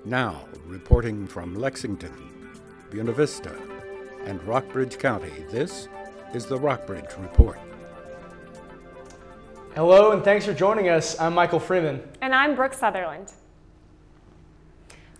Now, reporting from Lexington, Buena Vista, and Rockbridge County, this is the Rockbridge Report. Hello, and thanks for joining us. I'm Michael Freeman. And I'm Brooke Sutherland.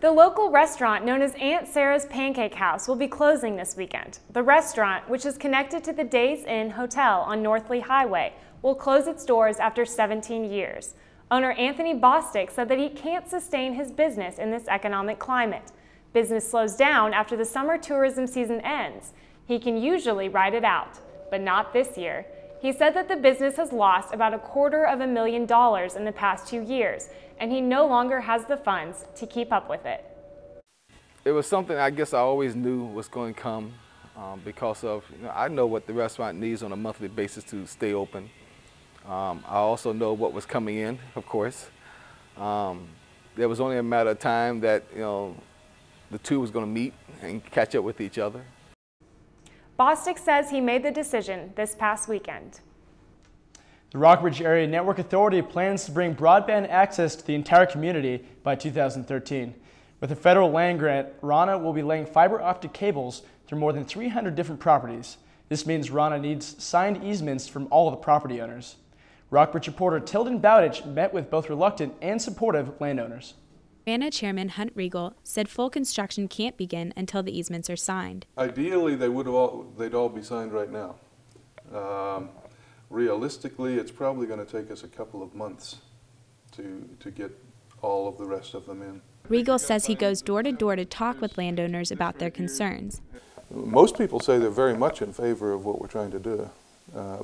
The local restaurant known as Aunt Sarah's Pancake House will be closing this weekend. The restaurant, which is connected to the Days Inn Hotel on North Lee Highway, will close its doors after 17 years. Owner Anthony Bostic said that he can't sustain his business in this economic climate. Business slows down after the summer tourism season ends. He can usually ride it out, but not this year. He said that the business has lost about $250,000 in the past 2 years, and he no longer has the funds to keep up with it. It was something I guess I always knew was going to come because of, I know what the restaurant needs on a monthly basis to stay open. I also know what was coming in, of course. There was only a matter of time that, the two was going to meet and catch up with each other. Bostic says he made the decision this past weekend. The Rockbridge Area Network Authority plans to bring broadband access to the entire community by 2013. With a federal land grant, RANA will be laying fiber optic cables through more than 300 different properties. This means RANA needs signed easements from all the property owners. Rockbridge reporter Tilden Bowditch met with both reluctant and supportive landowners. RANA Chairman Hunt Riegel said full construction can't begin until the easements are signed. Ideally, they'd all be signed right now. Realistically, it's probably going to take us a couple of months to get all of the rest of them in. Riegel says he goes door to door to talk with landowners about their concerns. Most people say they're very much in favor of what we're trying to do,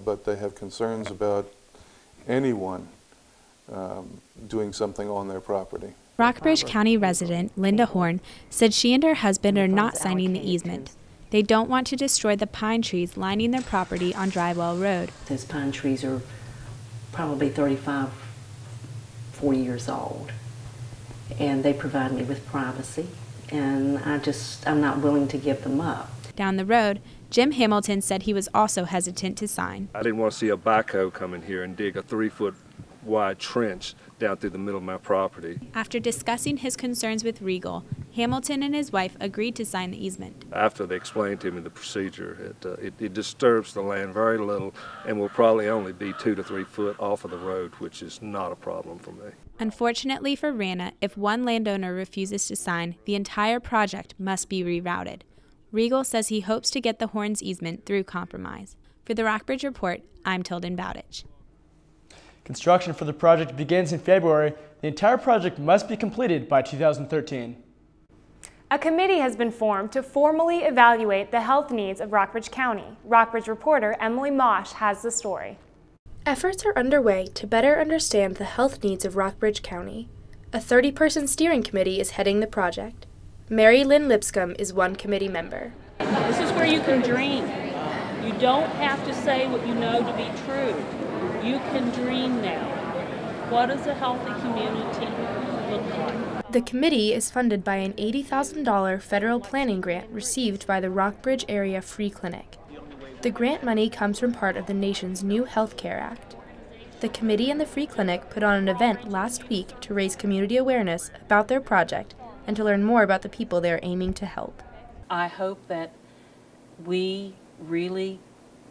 but they have concerns about anyone doing something on their property. Rockbridge County resident Linda Horn said she and her husband are not signing the easement. They don't want to destroy the pine trees lining their property on Drywell Road. Those pine trees are probably 35, 40 years old, and they provide me with privacy, and I'm not willing to give them up. Down the road, Jim Hamilton said he was also hesitant to sign. I didn't want to see a backhoe come in here and dig a 3-foot wide trench down through the middle of my property. After discussing his concerns with Riegel, Hamilton and his wife agreed to sign the easement. After they explained to me the procedure, it disturbs the land very little and will probably only be 2 to 3 foot off of the road, which is not a problem for me. Unfortunately for RANA, if one landowner refuses to sign, the entire project must be rerouted. Riegel says he hopes to get the Horns easement through compromise. For the Rockbridge Report, I'm Tilden Bowditch. Construction for the project begins in February. The entire project must be completed by 2013. A committee has been formed to formally evaluate the health needs of Rockbridge County. Rockbridge reporter Emily Mosh has the story. Efforts are underway to better understand the health needs of Rockbridge County. A 30-person steering committee is heading the project. Mary Lynn Lipscomb is one committee member. This is where you can dream. You don't have to say what you know to be true. You can dream now. What does a healthy community look like? The committee is funded by an $80,000 federal planning grant received by the Rockbridge Area Free Clinic. The grant money comes from part of the nation's new Health Care Act. The committee and the Free Clinic put on an event last week to raise community awareness about their project and to learn more about the people they are aiming to help. I hope that we really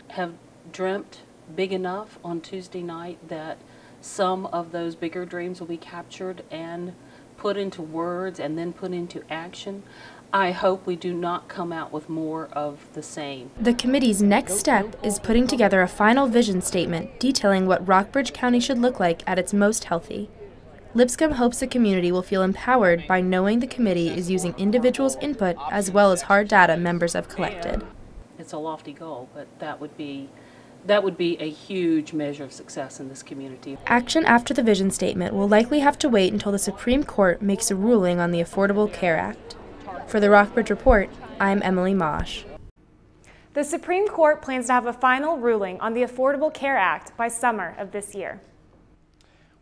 have dreamt big enough on Tuesday night that some of those bigger dreams will be captured and put into words and then put into action. I hope we do not come out with more of the same. The committee's next step is putting together a final vision statement detailing what Rockbridge County should look like at its most healthy. Lipscomb hopes the community will feel empowered by knowing the committee is using individuals' input as well as hard data members have collected. It's a lofty goal, but that would be a huge measure of success in this community. Action after the vision statement will likely have to wait until the Supreme Court makes a ruling on the Affordable Care Act. For the Rockbridge Report, I'm Emily Mosh. The Supreme Court plans to have a final ruling on the Affordable Care Act by summer of this year.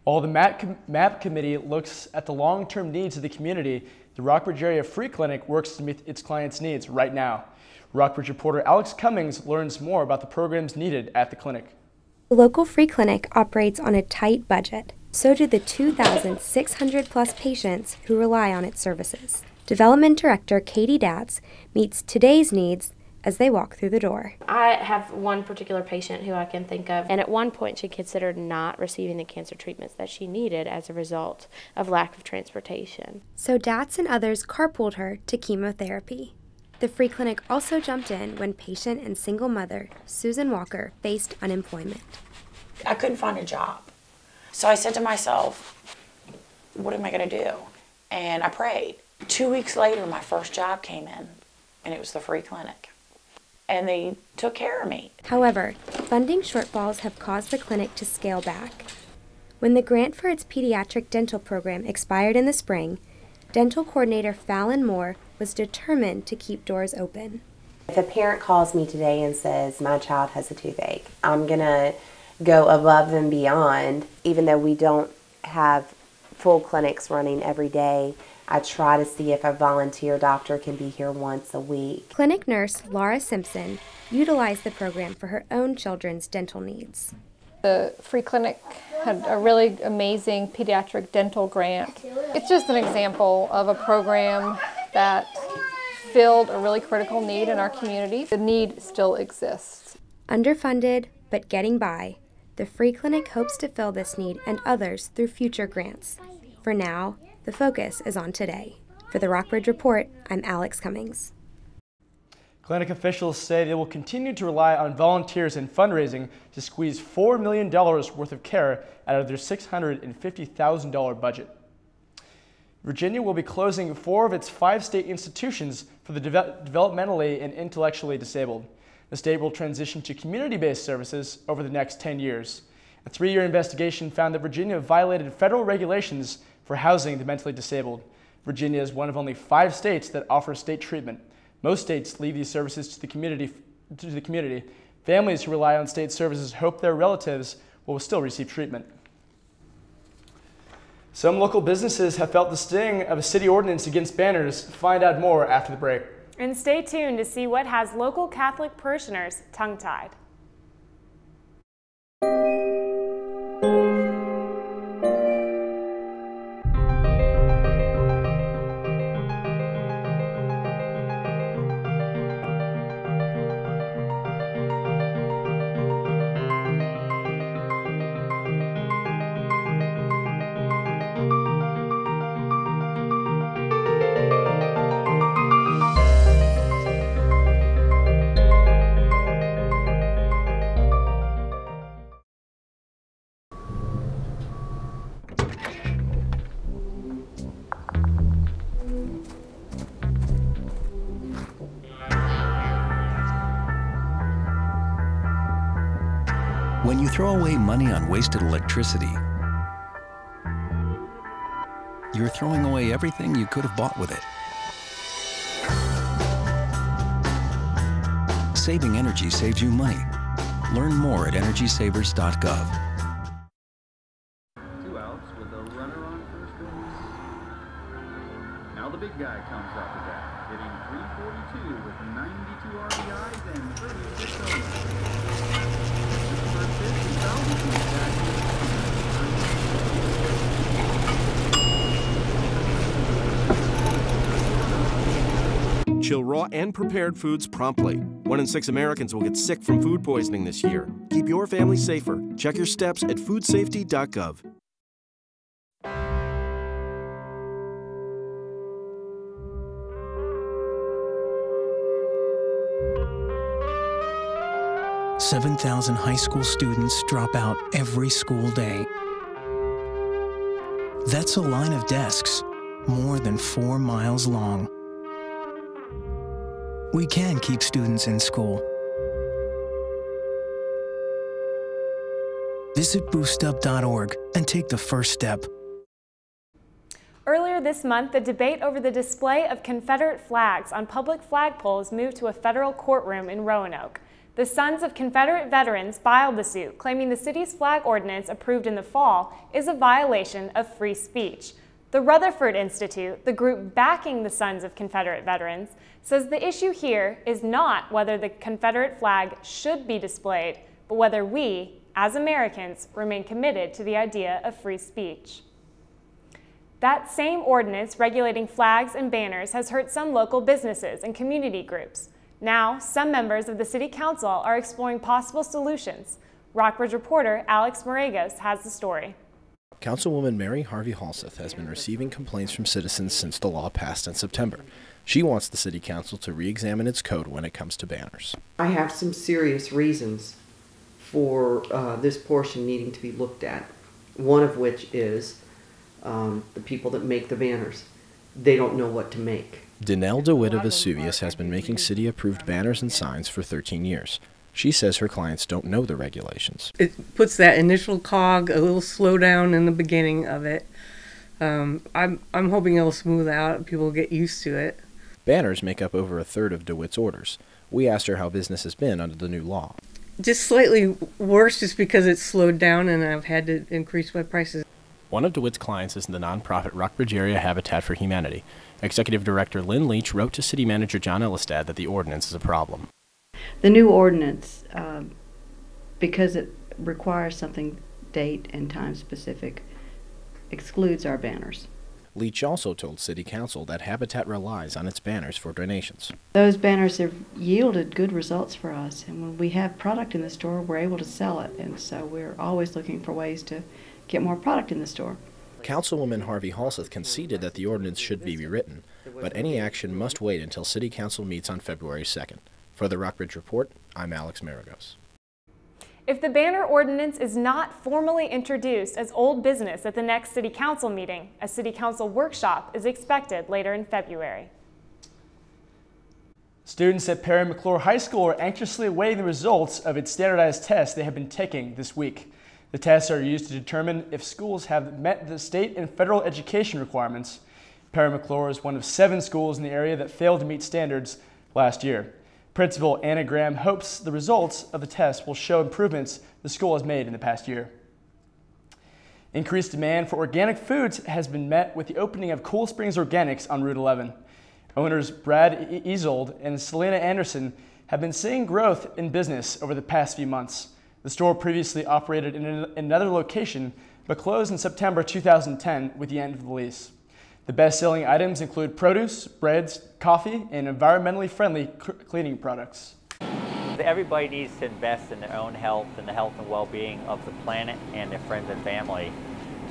While the MAP committee looks at the long-term needs of the community, the Rockbridge Area Free Clinic works to meet its clients' needs right now. Rockbridge reporter Alex Cummings learns more about the programs needed at the clinic. The local free clinic operates on a tight budget. So do the 2,600 plus patients who rely on its services. Development Director Katie Datz meets today's needs as they walk through the door. I have one particular patient who I can think of, and at one point she considered not receiving the cancer treatments that she needed as a result of lack of transportation. So Datz and others carpooled her to chemotherapy. The free clinic also jumped in when patient and single mother Susan Walker faced unemployment. I couldn't find a job. So I said to myself, what am I going to do? And I prayed. 2 weeks later, my first job came in, and it was the free clinic. And they took care of me. However, funding shortfalls have caused the clinic to scale back. When the grant for its pediatric dental program expired in the spring, dental coordinator Fallon Moore was determined to keep doors open. If a parent calls me today and says, my child has a toothache, I'm going to go above and beyond. Even though we don't have full clinics running every day, I try to see if a volunteer doctor can be here once a week. Clinic nurse Laura Simpson utilized the program for her own children's dental needs. The free clinic had a really amazing pediatric dental grant. It's just an example of a program that filled a really critical need in our community. The need still exists. Underfunded, but getting by, the free clinic hopes to fill this need and others through future grants. For now, the focus is on today. For the Rockbridge Report, I'm Alex Cummings. Clinic officials say they will continue to rely on volunteers and fundraising to squeeze $4 million worth of care out of their $650,000 budget. Virginia will be closing 4 of its 5 state institutions for the developmentally and intellectually disabled. The state will transition to community-based services over the next 10 years. A 3-year investigation found that Virginia violated federal regulations for housing the mentally disabled. Virginia is one of only 5 states that offer state treatment. Most states leave these services to the community. Families who rely on state services hope their relatives will still receive treatment. Some local businesses have felt the sting of a city ordinance against banners. Find out more after the break. And stay tuned to see what has local Catholic parishioners tongue-tied. When you throw away money on wasted electricity, you're throwing away everything you could have bought with it. Saving energy saves you money. Learn more at EnergySavers.gov. 2 outs with a runner on first base. Now the big guy comes up to bat, hitting .342 with 92 RBIs and 36 homers. Chill raw and prepared foods promptly. 1 in 6 Americans will get sick from food poisoning this year. Keep your family safer. Check your steps at foodsafety.gov. $7,000 high school students drop out every school day. That's a line of desks, more than 4 miles long. We can keep students in school. Visit boostup.org and take the first step. Earlier this month, the debate over the display of Confederate flags on public flagpoles moved to a federal courtroom in Roanoke. The Sons of Confederate Veterans filed the suit, claiming the city's flag ordinance approved in the fall is a violation of free speech. The Rutherford Institute, the group backing the Sons of Confederate Veterans, says the issue here is not whether the Confederate flag should be displayed, but whether we as Americans, remain committed to the idea of free speech. That same ordinance regulating flags and banners has hurt some local businesses and community groups. Now, some members of the City Council are exploring possible solutions. Rockbridge reporter Alex Moragos has the story. Councilwoman Mary Harvey Halseth has been receiving complaints from citizens since the law passed in September. She wants the City Council to re-examine its code when it comes to banners. I have some serious reasons for this portion needing to be looked at. One of which is the people that make the banners. They don't know what to make. Danelle DeWitt of Vesuvius has been making city-approved banners and signs for 13 years. She says her clients don't know the regulations. It puts that initial cog, a little slowdown in the beginning of it. I'm hoping it'll smooth out, people will get used to it. Banners make up over a third of DeWitt's orders. We asked her how business has been under the new law. Just slightly worse just because it's slowed down and I've had to increase my prices. One of DeWitt's clients is the nonprofit Rockbridge Area Habitat for Humanity. Executive Director Lynn Leach wrote to City Manager John Elistad that the ordinance is a problem. The new ordinance, because it requires something date and time specific, excludes our banners. Leach also told City Council that Habitat relies on its banners for donations. Those banners have yielded good results for us, and when we have product in the store, we're able to sell it, and so we're always looking for ways to get more product in the store. Councilwoman Harvey Halseth conceded that the ordinance should be rewritten, but any action must wait until City Council meets on February 2nd. For the Rockbridge Report, I'm Alex Maragos. If the banner ordinance is not formally introduced as old business at the next City Council meeting, a City Council workshop is expected later in February. Students at Perry McClure High School are anxiously awaiting the results of its standardized tests they have been taking this week. The tests are used to determine if schools have met the state and federal education requirements. Perry McClure is one of 7 schools in the area that failed to meet standards last year. Principal Anna Graham hopes the results of the test will show improvements the school has made in the past year. Increased demand for organic foods has been met with the opening of Cool Springs Organics on Route 11. Owners Brad Easold and Selena Anderson have been seeing growth in business over the past few months. The store previously operated in another location, but closed in September 2010 with the end of the lease. The best-selling items include produce, breads, coffee, and environmentally friendly cleaning products. Everybody needs to invest in their own health and the health and well-being of the planet and their friends and family.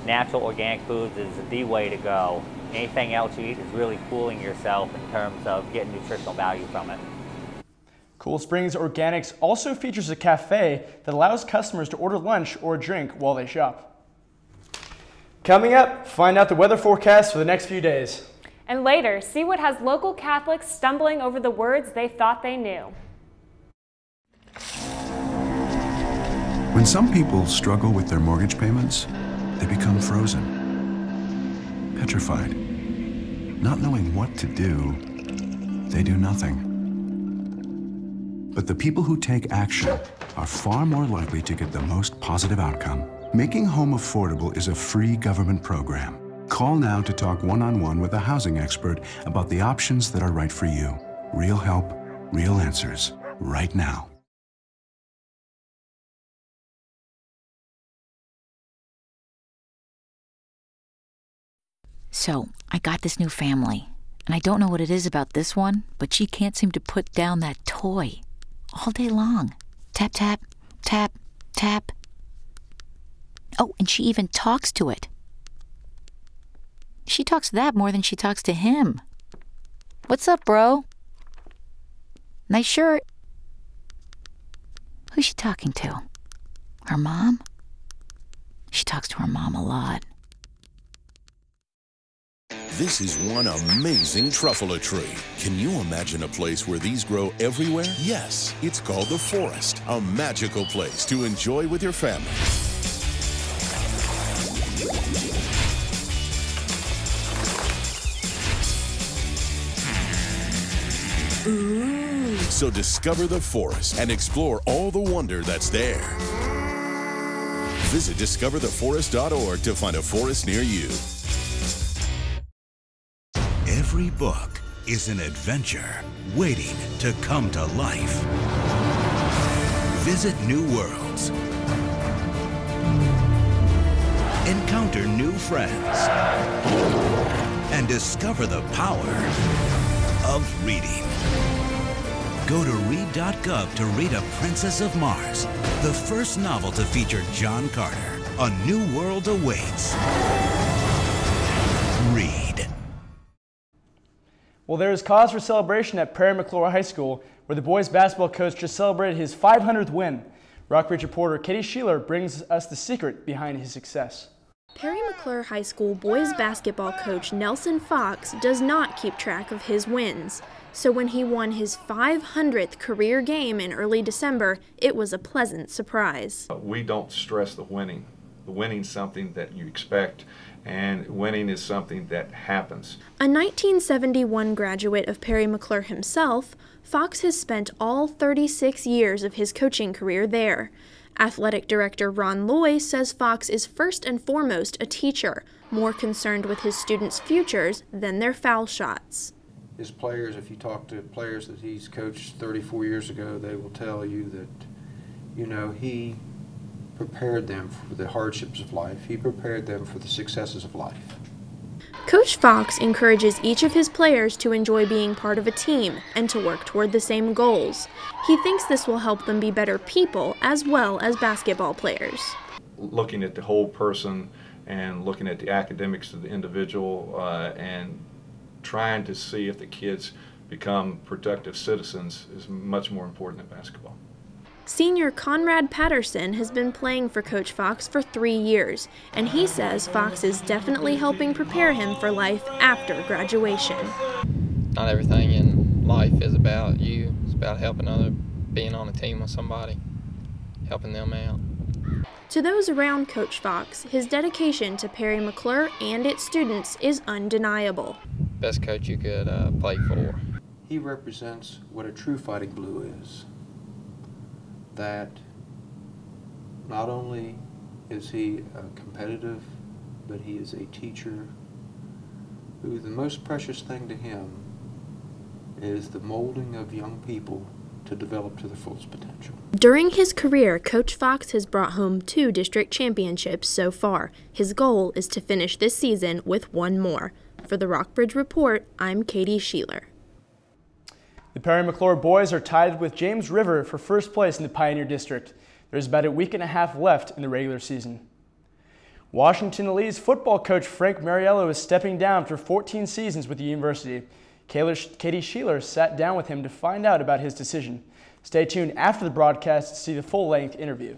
Natural organic foods is the way to go. Anything else you eat is really fooling yourself in terms of getting nutritional value from it. Cool Springs Organics also features a cafe that allows customers to order lunch or a drink while they shop. Coming up, find out the weather forecast for the next few days. And later, see what has local Catholics stumbling over the words they thought they knew. When some people struggle with their mortgage payments, they become frozen, petrified. Not knowing what to do, they do nothing. But the people who take action are far more likely to get the most positive outcome. Making home affordable is a free government program. Call now to talk one-on-one with a housing expert about the options that are right for you. Real help, real answers, right now. So, I got this new family, and I don't know what it is about this one, but she can't seem to put down that toy all day long. Tap, tap, tap, tap. Oh, and she even talks to it. She talks to that more than she talks to him. What's up, bro? Nice shirt. Who's she talking to? Her mom? She talks to her mom a lot. This is one amazing truffula tree. Can you imagine a place where these grow everywhere? Yes, it's called the Forest, a magical place to enjoy with your family. Ooh. So discover the forest and explore all the wonder that's there. Visit discovertheforest.org to find a forest near you. Every book is an adventure waiting to come to life. Visit New Worlds. encounter new friends, and discover the power of reading. Go to read.gov to read A Princess of Mars, the first novel to feature John Carter. A new world awaits. Read. Well, there is cause for celebration at Perry McClure High School, where the boys basketball coach just celebrated his 500th win. Rockbridge reporter Katie Sheeler brings us the secret behind his success. Perry McClure High School boys basketball coach Nelson Fox does not keep track of his wins. So when he won his 500th career game in early December, it was a pleasant surprise. We don't stress the winning. The winning's something that you expect, and winning is something that happens. A 1971 graduate of Perry McClure himself, Fox has spent all 36 years of his coaching career there. Athletic director Ron Loy says Fox is first and foremost a teacher, more concerned with his students' futures than their foul shots. His players, if you talk to players that he's coached 34 years ago, they will tell you that, you know, he prepared them for the hardships of life. He prepared them for the successes of life. Coach Fox encourages each of his players to enjoy being part of a team and to work toward the same goals. He thinks this will help them be better people as well as basketball players. Looking at the whole person and looking at the academics of the individual and trying to see if the kids become productive citizens is much more important than basketball. Senior Conrad Patterson has been playing for Coach Fox for 3 years, and he says Fox is definitely helping prepare him for life after graduation. Not everything in life is about you. It's about helping others, being on a team with somebody, helping them out. To those around Coach Fox, his dedication to Perry McClure and its students is undeniable. Best coach you could play for. He represents what a true Fighting Blue is. That not only is he competitive, but he is a teacher who the most precious thing to him is the molding of young people to develop to their fullest potential. During his career, Coach Fox has brought home 2 district championships so far. His goal is to finish this season with 1 more. For the Rockbridge Report, I'm Katie Sheeler. The Perry McClure boys are tied with James River for first place in the Pioneer District. There's about a week and a half left in the regular season. Washington Lee's football coach Frank Mariello is stepping down after 14 seasons with the university. Katie Sheeler sat down with him to find out about his decision. Stay tuned after the broadcast to see the full-length interview.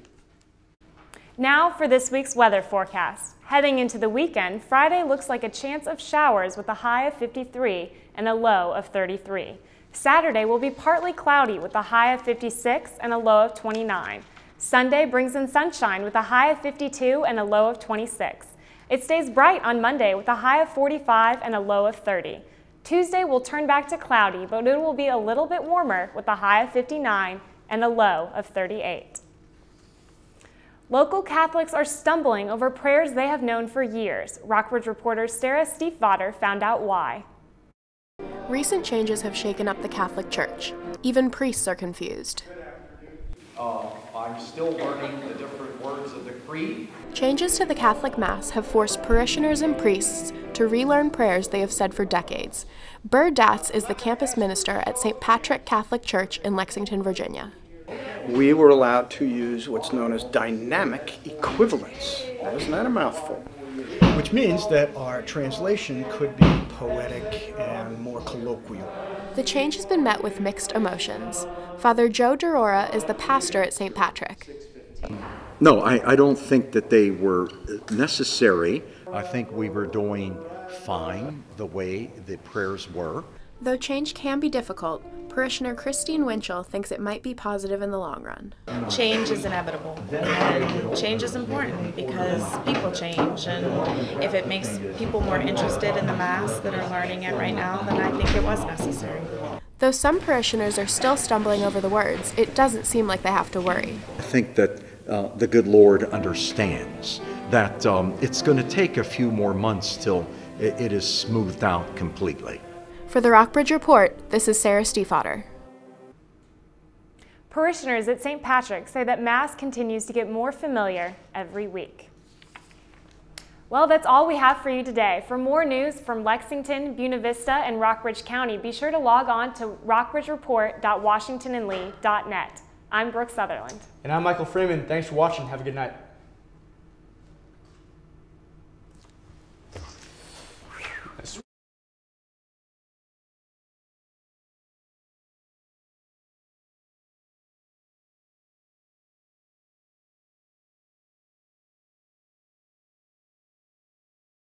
Now for this week's weather forecast. Heading into the weekend, Friday looks like a chance of showers with a high of 53 and a low of 33. Saturday will be partly cloudy with a high of 56 and a low of 29. Sunday brings in sunshine with a high of 52 and a low of 26. It stays bright on Monday with a high of 45 and a low of 30. Tuesday will turn back to cloudy, but it will be a little bit warmer with a high of 59 and a low of 38. Local Catholics are stumbling over prayers they have known for years. Rockbridge reporter Sarah Stiefvater found out why. Recent changes have shaken up the Catholic Church. Even priests are confused. I'm still learning the different words of the creed. Changes to the Catholic Mass have forced parishioners and priests to relearn prayers they have said for decades. Burr Datz is the campus minister at St. Patrick Catholic Church in Lexington, Virginia. We were allowed to use what's known as dynamic equivalence. Now, isn't that a mouthful? Which means that our translation could be poetic and more colloquial. The change has been met with mixed emotions. Father Joe Durora is the pastor at St. Patrick. No, I don't think that they were necessary. I think we were doing fine the way the prayers were. Though change can be difficult, parishioner Christine Winchell thinks it might be positive in the long run. Change is inevitable, and change is important because people change, and if it makes people more interested in the Mass that are learning it right now, then I think it was necessary. Though some parishioners are still stumbling over the words, it doesn't seem like they have to worry. I think that the good Lord understands that it's going to take a few more months till it is smoothed out completely. For the Rockbridge Report, this is Sarah Stiefvater. Parishioners at St. Patrick say that Mass continues to get more familiar every week. Well, that's all we have for you today. For more news from Lexington, Buena Vista, and Rockbridge County, be sure to log on to rockbridgereport.washingtonandlee.net. I'm Brooke Sutherland. And I'm Michael Freeman. Thanks for watching. Have a good night.